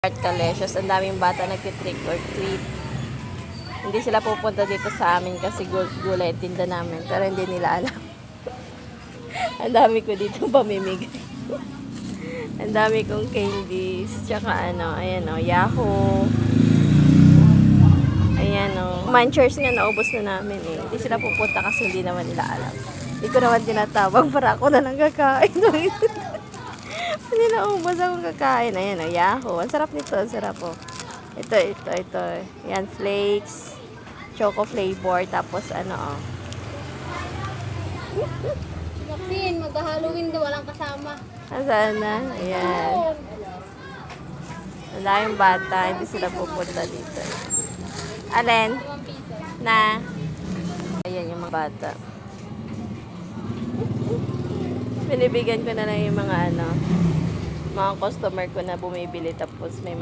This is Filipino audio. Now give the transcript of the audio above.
Art Calesios, ang daming bata nagtitrick or treat. Hindi sila pupunta dito sa amin kasi gulay tinda namin, pero hindi nila alam. Ang dami ko dito pamimigay. Ang dami kong candies, tsaka ayan Yahoo. Ayan Munchers nga naubos na namin eh. Hindi sila pupunta kasi hindi naman nila alam. Hindi ko naman tinatawag para ako na lang kakain. Hindi naubos akong kakain. Ayan Yahoo. Ang sarap nito, ang sarap po. Ito. Yan, flakes. Choco flavor. Tapos Maxine, mag-Halloween daw, walang kasama. Asan na? Ayan. Ang daming bata. Hindi sila pupunta dito. Alin? Na? Ayan yung mga bata. Binibigyan ko na lang yung mga mga customer ko na bumibili tapos may